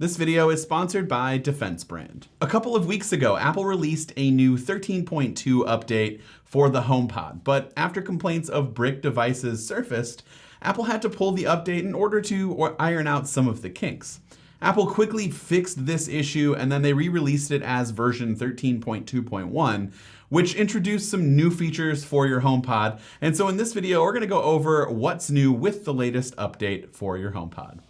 This video is sponsored by Defense Brand. A couple of weeks ago, Apple released a new 13.2 update for the HomePod, but after complaints of brick devices surfaced, Apple had to pull the update in order to iron out some of the kinks. Apple quickly fixed this issue and then they re-released it as version 13.2.1, which introduced some new features for your HomePod. And so in this video, we're gonna go over what's new with the latest update for your HomePod.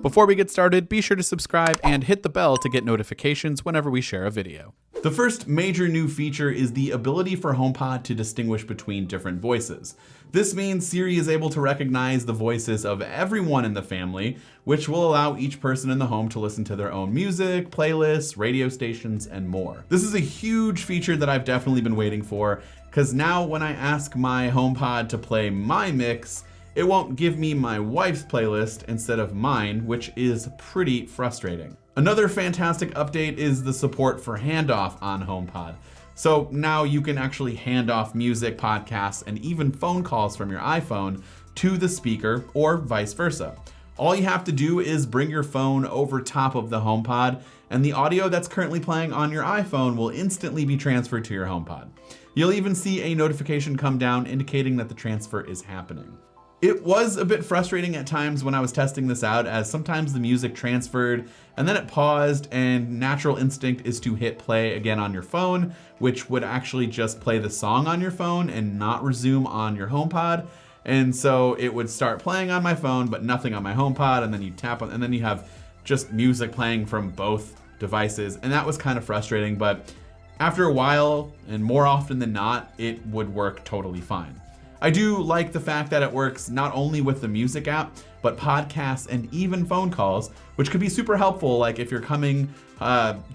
Before we get started, be sure to subscribe and hit the bell to get notifications whenever we share a video. The first major new feature is the ability for HomePod to distinguish between different voices. This means Siri is able to recognize the voices of everyone in the family, which will allow each person in the home to listen to their own music, playlists, radio stations, and more. This is a huge feature that I've definitely been waiting for, because now when I ask my HomePod to play my mix, it won't give me my wife's playlist instead of mine, which is pretty frustrating. Another fantastic update is the support for Handoff on HomePod. So now you can actually hand off music, podcasts, and even phone calls from your iPhone to the speaker or vice versa. All you have to do is bring your phone over top of the HomePod, and the audio that's currently playing on your iPhone will instantly be transferred to your HomePod. You'll even see a notification come down indicating that the transfer is happening. It was a bit frustrating at times when I was testing this out, as sometimes the music transferred and then it paused, and natural instinct is to hit play again on your phone, which would actually just play the song on your phone and not resume on your HomePod. And so it would start playing on my phone, but nothing on my HomePod, and then you tap on, and then you have just music playing from both devices. And that was kind of frustrating, but after a while, and more often than not, it would work totally fine. I do like the fact that it works not only with the music app, but podcasts and even phone calls, which could be super helpful. Like if you're coming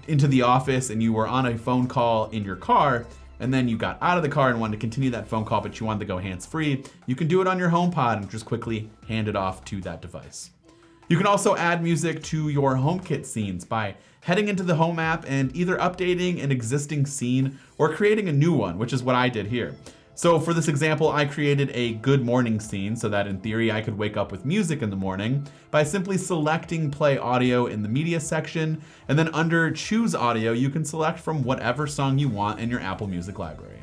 into the office and you were on a phone call in your car, and then you got out of the car and wanted to continue that phone call, but you wanted to go hands-free, you can do it on your HomePod and just quickly hand it off to that device. You can also add music to your HomeKit scenes by heading into the Home app and either updating an existing scene or creating a new one, which is what I did here. So for this example, I created a good morning scene so that in theory I could wake up with music in the morning by simply selecting play audio in the media section, and then under choose audio, you can select from whatever song you want in your Apple Music library.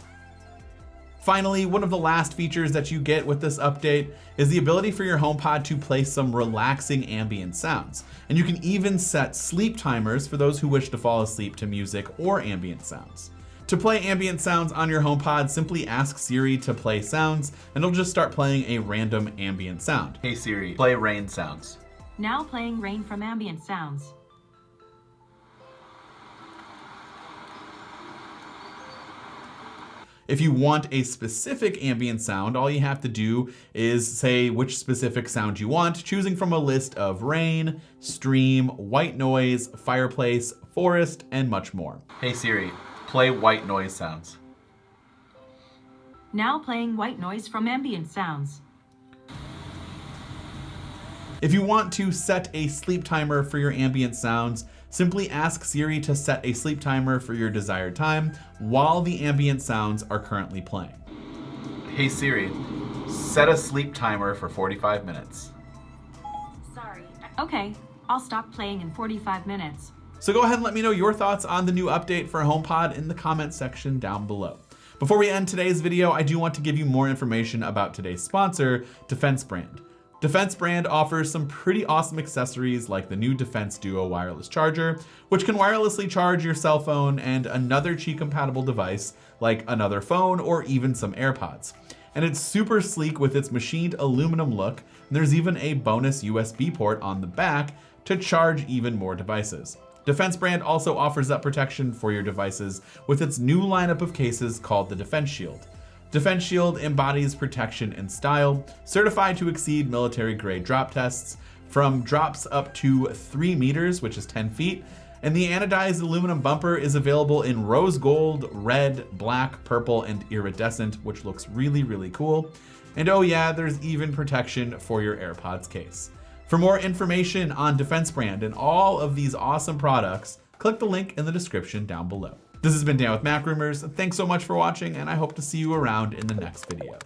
Finally, one of the last features that you get with this update is the ability for your HomePod to play some relaxing ambient sounds. And you can even set sleep timers for those who wish to fall asleep to music or ambient sounds. To play ambient sounds on your HomePod, simply ask Siri to play sounds, and it'll just start playing a random ambient sound. Hey Siri, play rain sounds. Now playing rain from Ambient Sounds. If you want a specific ambient sound, all you have to do is say which specific sound you want, choosing from a list of rain, stream, white noise, fireplace, forest, and much more. Hey Siri, play white noise sounds. Now playing white noise from Ambient Sounds. If you want to set a sleep timer for your ambient sounds, simply ask Siri to set a sleep timer for your desired time while the ambient sounds are currently playing. Hey Siri, set a sleep timer for 45 minutes. Sorry. Okay, I'll stop playing in 45 minutes. So go ahead and let me know your thoughts on the new update for HomePod in the comments section down below. Before we end today's video, I do want to give you more information about today's sponsor, Defense Brand. Defense Brand offers some pretty awesome accessories like the new Defense Duo wireless charger, which can wirelessly charge your cell phone and another Qi compatible device like another phone or even some AirPods. And it's super sleek with its machined aluminum look, and there's even a bonus USB port on the back to charge even more devices. Defense Brand also offers up protection for your devices with its new lineup of cases called the Defense Shield. Defense Shield embodies protection and style, certified to exceed military-grade drop tests, from drops up to 3 meters, which is 10 feet, and the anodized aluminum bumper is available in rose gold, red, black, purple, and iridescent, which looks really, really cool. And oh yeah, there's even protection for your AirPods case. For more information on Defense Brand and all of these awesome products, click the link in the description down below. This has been Dan with Mac Rumors. Thanks so much for watching, and I hope to see you around in the next video.